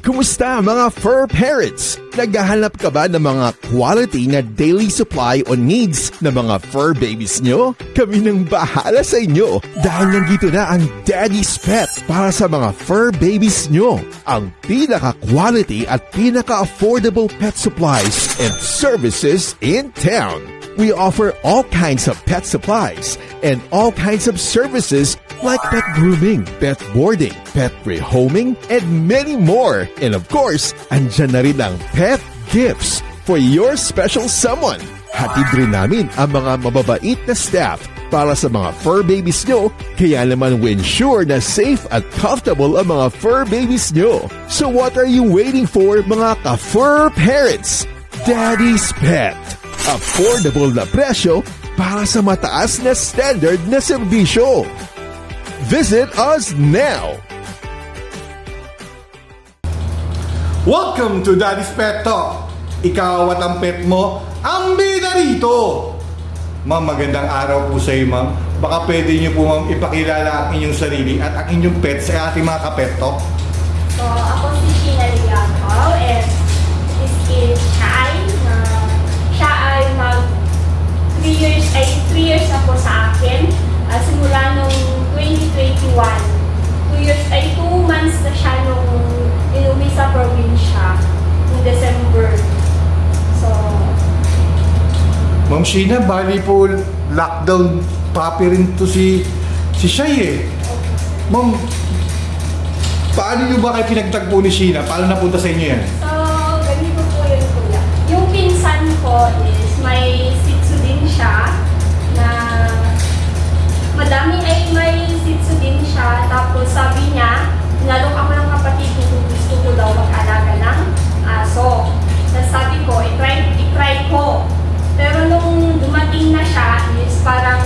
Kumusta mga fur parents? Naghahanap ka ba ng mga quality na daily supply o needs ng mga fur babies nyo? Kami nang bahala sa inyo dahil nandito na ang Daddy's Pet para sa mga fur babies nyo. Ang pinaka-quality at pinaka-affordable pet supplies and services in town. We offer all kinds of pet supplies and all kinds of services like pet grooming, pet boarding, pet rehoming, and many more. And of course, andyan na rin ang pet gifts for your special someone. Hatid rin namin ang mga mababait na staff para sa mga fur babies nyo, kaya naman we ensure na safe at comfortable ang mga fur babies nyo. So what are you waiting for, mga ka-fur parents? Daddy's Pet. Affordable na presyo para sa mataas na standard na serbisyo. Visit us now. Welcome to Daddy's Pet Talk. Ikaw at ang pet mo, ang bida rito. Ma'am, magandang araw po sa iyo, ma'am. Baka pwede niyo po, ma'am, ipakilala ang inyong sarili at ang inyong pet sa ating mga ka-pet talk. So, ako si Sheena Liaco and this is Shai. Siya ay mag 3 years na po sa akin. Simula nung 2021. 2 months na siya nung inuwi sa probinsya noong December. So, Ma'am Sheena, bali po lockdown puppy rin to si Shai eh. Ma'am, paano nyo ba kayo pinagtagpo ni Sheena? Paano napunta sa inyo yan? So, ganito po yun, kuya. Yung pinsan ko is may Shih Tzu din siya na may Shih Tzu din siya. Tapos sabi niya, nalok ako ng kapatid ko kung gusto ko daw mag-alaga ng aso. Tapos sabi ko, i-try ko. Pero nung dumating na siya, is parang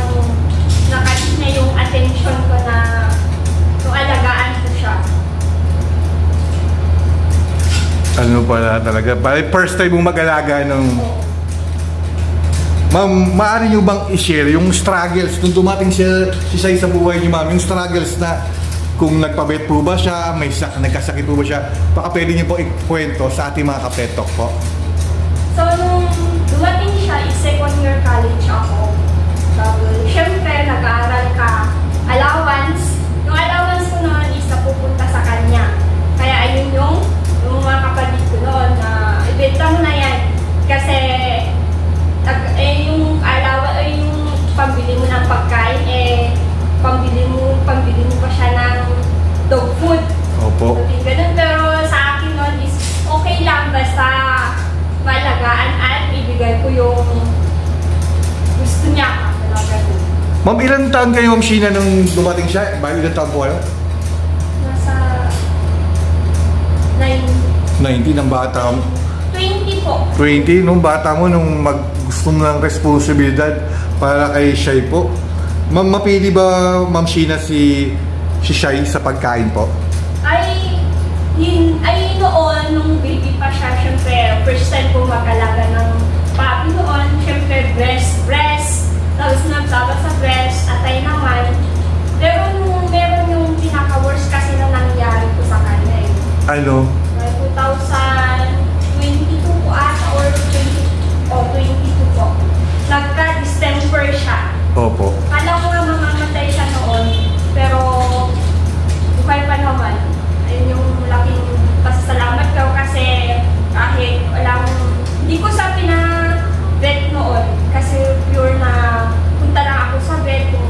nakatid na yung attention ko na nung alagaan ko siya. Ano pala talaga? First time mo mag-alaga ng... Ma'am, maaari nyo bang i-share yung struggles nung dumating si Shai sa buhay niyo, ma'am? Yung struggles na kung nagpabet po ba siya, nagkasakit po ba siya? Baka pwede niyo po ikwento sa ating mga kapetok po. So, nung dumating siya, is second year college ako. Siyempre, nag-aaral ka. Allowance. Yung allowance ko noon is napupunta sa kanya. Kaya ayun yung mga kapatid ko noon na ibenta mo na yan. Kasi yung allowance, yung pambili mo ng pagkain, pambili mo pa siya ng dog food. Opo. So, ganun. Pero sa akin noon is okay lang basta malagaan at ibigay ko yung gusto niya. Ma'am, ilang taon kayo, Ma'am Sheena, nung dumating siya? Ilang taon po kayo? Nasa 19 ang bata mo? 20 po. 20? Nung bata mo, nung gusto mo ng responsibilidad para kay Shai po. Ma'am, mapili ba, Ma'am Sheena, si Shai sa pagkain po? Ay noon, nung baby pa siya, syempre, first time ko mag-alaga ng papi noon, syempre, breast. Tapos nagsaba sa breast, atay naman. Pero nung meron yung pinaka-worst kasi na nangyari ko sa kanya eh. Ano? 2022 po ata or 22 po. Nagka-distemper siya. Opo. Kala ko nga mamamatay siya noon, pero buhay pa naman. Ayun yung laking pasasalamat ko kasi kahit hindi ko sa pina-vet noon kasi pure na punta lang ako sa vet kung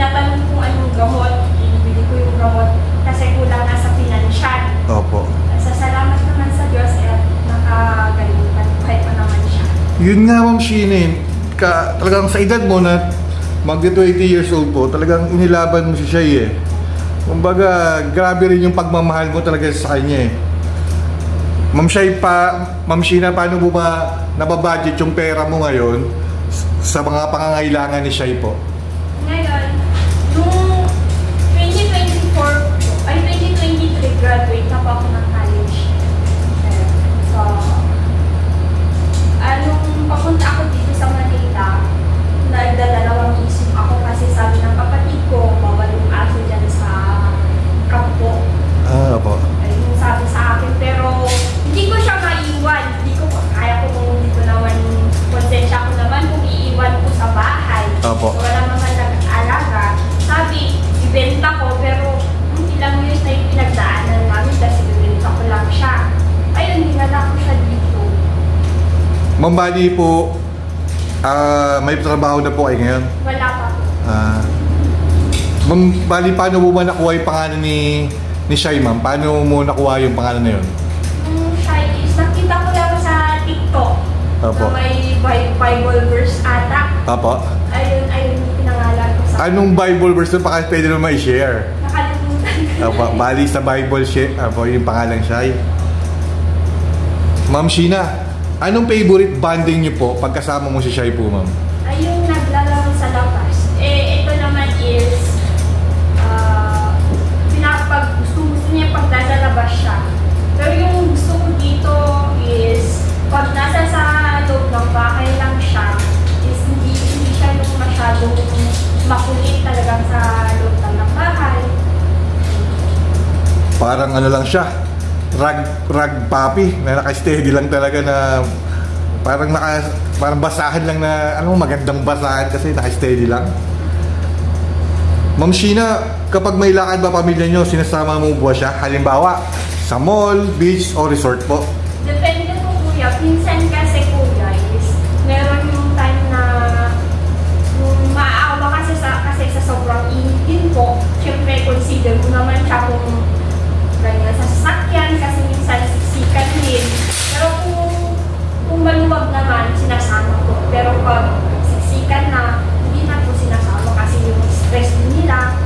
natanong kung anong gamot, ibili ko yung gamot kasi kulang na sa financial. Opo. Salamat naman sa Diyos at nakagaling at buhay pa naman siya. Yun nga, Ma'am Sheena, talagang sa edad mo na magdi 20 years old po, talagang inilaban mo si Shai eh. Kumbaga, grabe rin yung pagmamahal mo talaga sa kanya eh. Ma'am Sheena, paano mo ba nababudget yung pera mo ngayon sa mga pangangailangan ni Shai po? Ngayon, nung 2023 graduate na po ako ng college. So, nung papunta ako dito sa Manila, nagdadalawang isip ako kasi sabi ng kapatid ko, bawal yung aso dyan sa kampo. Opo. Ay, yung sabi sa Ma'am, bali po, may trabaho na po kayo ngayon? Wala pa po. Ma'am, bali, paano mo ba nakuha yung pangalan ni Shai, ma'am? Paano mo nakuha yung pangalan na yun? Yung Shai is, nakita ko lang sa TikTok. Opo. Na may Bible verse ata. Apo? Ayun yung pinangalan ko sa... Anong Bible verse na baka pwede naman i-share? Nakalimutan ko. Apo, bali sa Bible, apo, yung pangalan Shai. Ma'am Sheena, anong favorite banding niyo po pagkasama mo si Shai po, ma'am? Ayun, naglalaro sa labas. Ito naman is, gusto niya pag nasa labas siya. Pero yung gusto ko dito is, pag nasa sa loob ng bahay lang siya, is hindi siya yung masyadong makulit talagang sa loob ng bahay. Parang ano lang siya, rag puppy, na naka-steady lang talaga na parang basahan lang na, magandang basahan kasi naka-steady lang. Ma'am Sheena, kapag may lakad ba pamilya nyo, sinasama mo ba siya? Halimbawa, sa mall, beach, o resort po? Depende po kuya. Minsan kasi kuya is, meron yung time na maaawa kasi sa sobrang init din po. Siyempre, consider mo naman siya kung ganyan sa sasakyan kasi minsan siksikan din. Pero kung maluwag naman, sinasama ko. Pero pag siksikan na, hindi na po sinasama kasi yung stress din nila.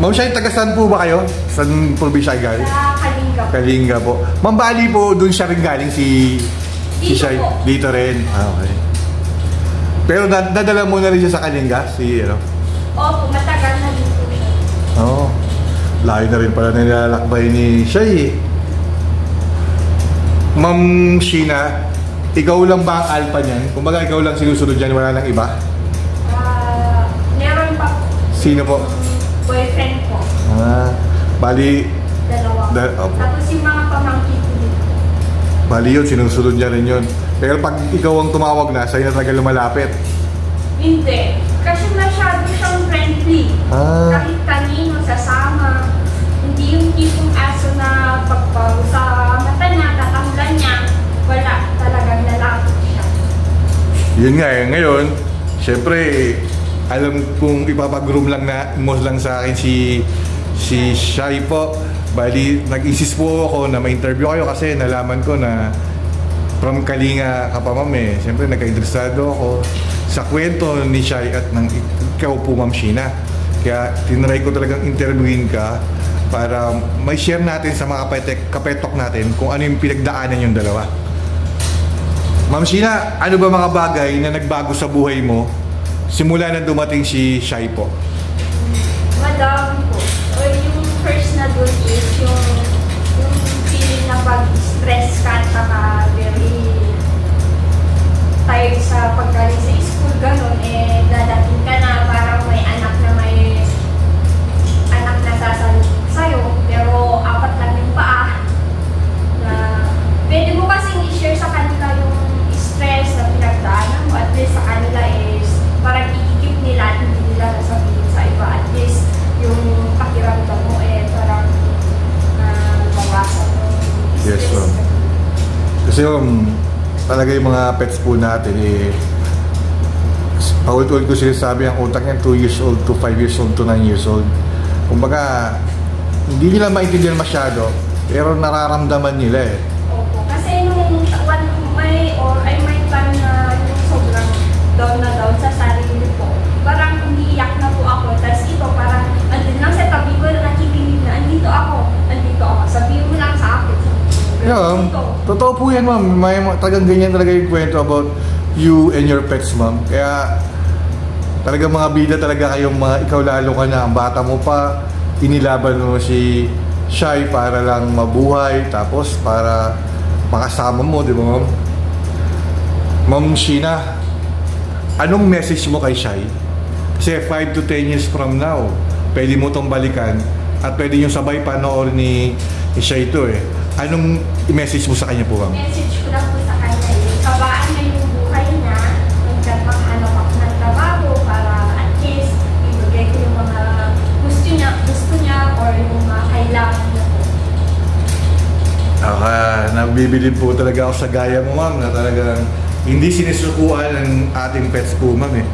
Ma'am Shai, taga saan po ba kayo? Saan probinsya galing? Sa Kalinga po. Kalinga po. Ma'am, bali po, dun siya rin galing si Shai? Po. Dito rin? Okay. Pero nadala mo na rin siya sa Kalinga? Opo, matagal na din po siya. Oo. Layo na rin pala nilalakbay ni Shai. Ma'am Sheena, ikaw lang ba ang alpha niyan? Kumbaga ikaw lang sinusunod dyan, wala nang iba? Meron pa po. Sino po? Boyfriend po. Bali, Dalawa. Opo. Tapos yung mga pamangkin ko dito. Bali yun, sinusunod niya rin yun. Pero pag ikaw ang tumawag na, sa'yo na talaga lumalapit. Hindi. Kasi masyado siyang friendly. Kahit kanino, sasama. Hindi yung tipong aso na sa mata niya, tatanglan niya. Wala. Talagang lalapit siya. Yun nga eh. Ngayon, syempre, alam kong ipapag-groom lang na mo lang sa akin si Shai po. Bali, nag-insist po ako na ma-interview kayo kasi nalaman ko na from Kalinga ka pa, ma'am eh. Siyempre, nagka-interesado ako sa kwento ni Shai at ng ikaw po, Ma'am Sheena. Kaya tinry ko talagang interviewin ka para may share natin sa mga kapetok natin kung ano yung pinagdaanan yung dalawa. Ma'am Sheena, ano ba mga bagay na nagbago sa buhay mo simula na dumating si Shai po? Madami po. O yung first na doon is yung feeling na pag-stress ka at saka very tired sa paggaling sa school, gano'n, dadating ka na parang may anak na sasalubong sa'yo, pero apat lang yung paa na pwede mo kasing i-share sa kanila yung stress na pinagdaanan mo. At least sa kanila is parang i-keep nila at hindi nila nasabihin sa iba. At least yung pakiramdam mo parang mawasan mo yung stress. Yes, ma'am. Kasi talaga yung mga pets po natin paulit-ulit ko sinasabi ang utak niyan 2 years old to 5 years old to 9 years old. Kumbaga, hindi nila maintindihan masyado, pero nararamdaman nila eh. Opo. Kasi nung may time na yung sobrang down na down sa sarili po. Parang umiiyak na po ako. Tapos ito parang andun lang sa tabi ko na nakikinig na andito ako. Sabihin mo lang sa akin. Yeah, totoo po yan, ma'am. May talagang ganyan talaga yung kwento about you and your pets, ma'am. Kaya talaga mga bida talaga kayong ikaw lalo ka na. Ang bata mo pa, inilaban mo si Shai para lang mabuhay, tapos para makasama mo, di ba, ma'am? Ma'am Sheena, anong message mo kay Shai? Kasi 5 to 10 years from now, pwede mo itong balikan at pwede nyo sabay panoorin ni Shai ito eh. Anong message mo sa kanya po, ma'am? Message ko lang po sa kanya kabaan na yung buhay niya, magkapaghanap ako ng trabaho para at least ibigay ko yung mga gusto niya or yung mga kailangan niya po. nabibilib po talaga ako sa gaya mo, ma'am, na talagang hindi sinisukuan ng ating pets po, ma'am eh.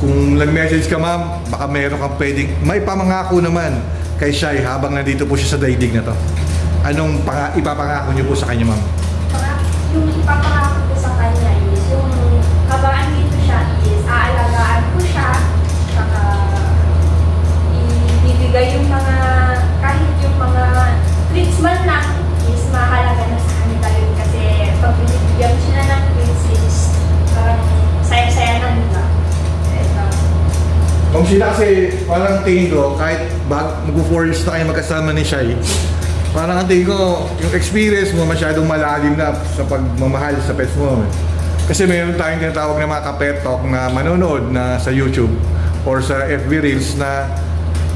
Kung nag-message ka, ma'am, baka meron kang pwedeng may pamangako naman kay Shai habang nandito po siya sa daigdig na to. Anong ipapangako niyo po sa kanya, ma'am? Yung ipapangako ko sa kanya is yung habang andito siya is aalagaan ko siya, saka ibibigay yung mga kahit yung mga treats man lang is mahalaga na sa kanila yun kasi pag binibigyan sila ng treats is parang saya-saya na nila. Kung sila kasi parang tingin ko kahit mag-4 years na kayo magkasama ni Shai, parang ang tingin ko yung experience mo masyadong malalim na sa pagmamahal sa pets mo. Kasi mayroon tayong tinatawag na mga ka-pet talk na manonood na sa YouTube or sa FB Reels na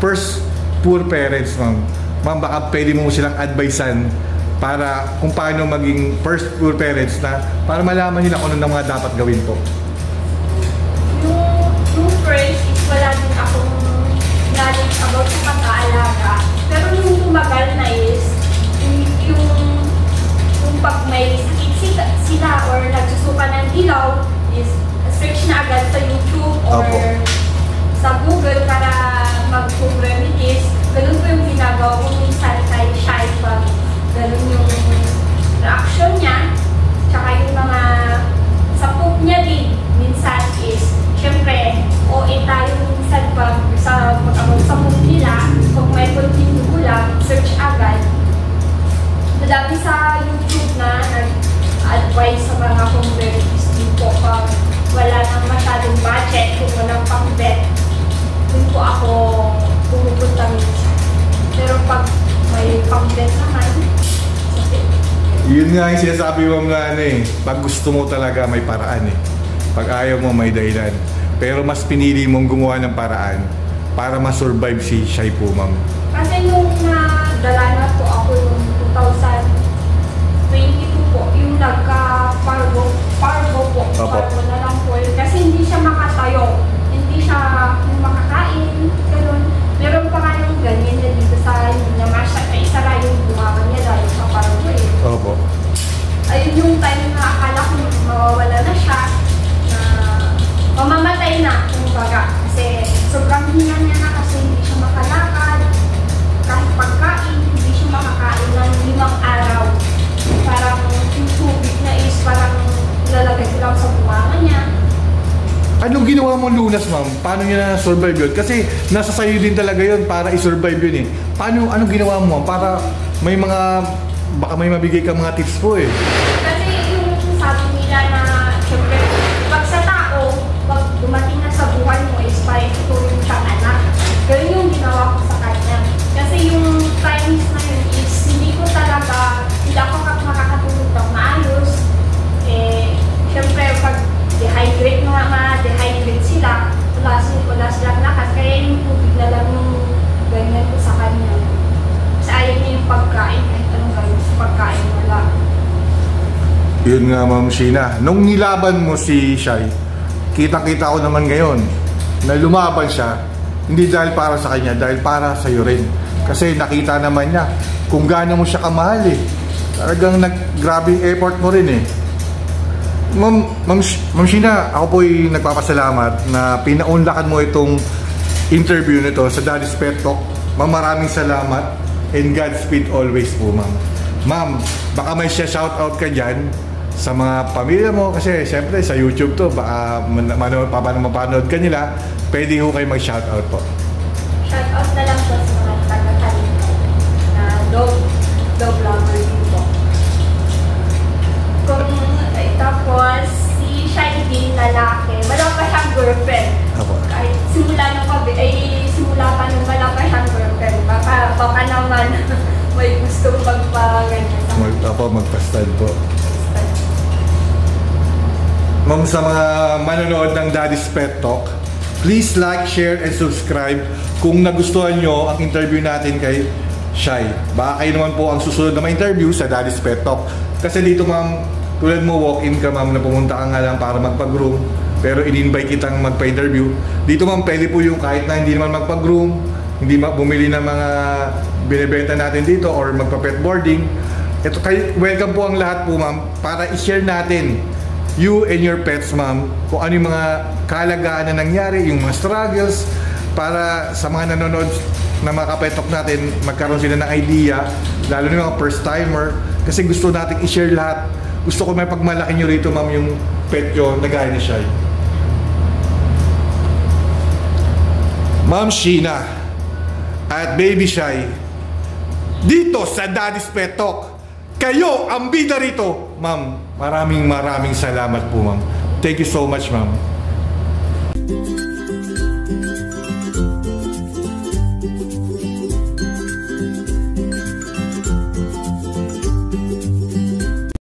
first poor parents, ma'am. Ma'am, baka pwede mo silang advisean para kung paano maging first poor parents na para malaman nila kung ano na mga dapat gawin po. Yung first is wala din akong knowledge about sa pag-aalaga. Pero yung tumagal na is yung pag may sakit sila or nagsusuka ng ilaw is search na agad sa YouTube or sa Google para mag-home remedies. Ganun po yung ginagawa ko minsan kay Shai pag ganun yung reaction niya. Tsaka yung mga sa poop niya din minsan is syempre OA tayo minsan pag sa poop nila pag may konting lang search agad. Madami sa YouTube na nag-advise sa mga home remedies din po pag wala nang masyadong budget kung walang pang-vet. Doon po ako pumupunta minsan. Pero pag may pang-vet naman, yun nga yung sinasabi mo nga pag gusto mo talaga may paraan eh. Pag ayaw mo may dahilan. Pero mas pinili mong gumawa ng paraan para ma-survive si Shai po, ma'am. Kasi nung nadala na po ako yung 2022 po, yung nagka-parvo po. Parvo na lang po yun. Kasi hindi siya makatayo. Hindi siya makakain. Ganun. Meron pa nga yung ganyan na dito sa isara yung bunga niya dahil sa parvo eh. Opo. Ayun yung time na akala ko mawawala na siya. Na mamamatay na, kumbaga. Kasi sobrang hina niya na kasi hindi siya makalakad. Kahit pagkain, hindi siya makakain ng 5 araw. Parang yung tubig na is parang lalagay ko lang sa bunga niya. Anong ginawa mo, Lunas, ma'am? Paano niya na-survive yun? Kasi nasa sayo din talaga yun para i-survive yun eh. Anong ginawa mo, ma'am? Para may mga, baka may mabigay ka mga tips po eh. Kasi yung sabi nila na, syempre, pag sa tao, pag dumating na sa buhay mo is parang itutuloy siyang anak. Ganun yung ginawa ko sa kanya. Kasi yung times na yun is hindi ko talaga, hindi ako makakatulog ng maayos. Eh, syempre, pag dehydrate sila, wala silang lakas. Kaya yung tubig na lang yung ganyan ko sa kanya. Kasi ayaw niya yung pagkain, kahit anong gawin sa pagkain wala. Yun nga, Ma'am Sheena. Nung nilaban mo si Shai, kita-kita ko naman ngayon na lumaban siya, hindi dahil para sa kanya, dahil para sa iyo rin. Kasi nakita naman niya kung gaano mo siya kamahal eh. Talagang grabe effort mo rin eh. Ma'am Sheena, ako po'y nagpapasalamat na pinaunlakan mo itong interview nito sa Daddy's Pet Talk. Ma'am, maraming salamat and Godspeed always po, ma'am. Ma'am, baka may shoutout ka dyan sa mga pamilya mo kasi siyempre sa YouTube to, baka mapanood ka nila, pwede ho kayo mag-shoutout po. Shoutout na lang po sa mga taga-talento na dog lover din po. Tapos, si Shai din lalaki, wala pa siyang girlfriend. Kahit simula pa nung wala pa siyang girlfriend. Baka naman may gusto magpa-ganyan. Magpa-stud po. Ma'am, sa mga manonood ng Daddy's Pet Talk, please like, share, and subscribe kung nagustuhan nyo ang interview natin kay Shai. Baka kayo naman po ang susunod na ma-interview sa Daddy's Pet Talk. Kasi dito, ma'am, tulad mo, walk-in ka, ma'am, na pumunta ka nga lang para magpag-groom, pero in-invite kitang magpa-interview. Dito, ma'am, pwede po yung kahit na hindi naman magpag-groom, hindi bumili ng mga binibenta natin dito or magpa-pet boarding. Ito, welcome po ang lahat po, ma'am, para i-share natin you and your pets, ma'am, kung ano yung mga kalagaan na nangyari, yung mga struggles, para sa mga nanonood na mga kapetok natin, magkaroon sila ng idea, lalo na mga first timer, kasi gusto natin i-share lahat. Gusto ko may pagmalaki nyo rito, ma'am, yung pet nyo na gaya ni Shai. Ma'am Sheena at Baby Shai, dito sa Daddy's Pet Talk, kayo ang bida rito, ma'am. Maraming salamat po, ma'am. Thank you so much, ma'am.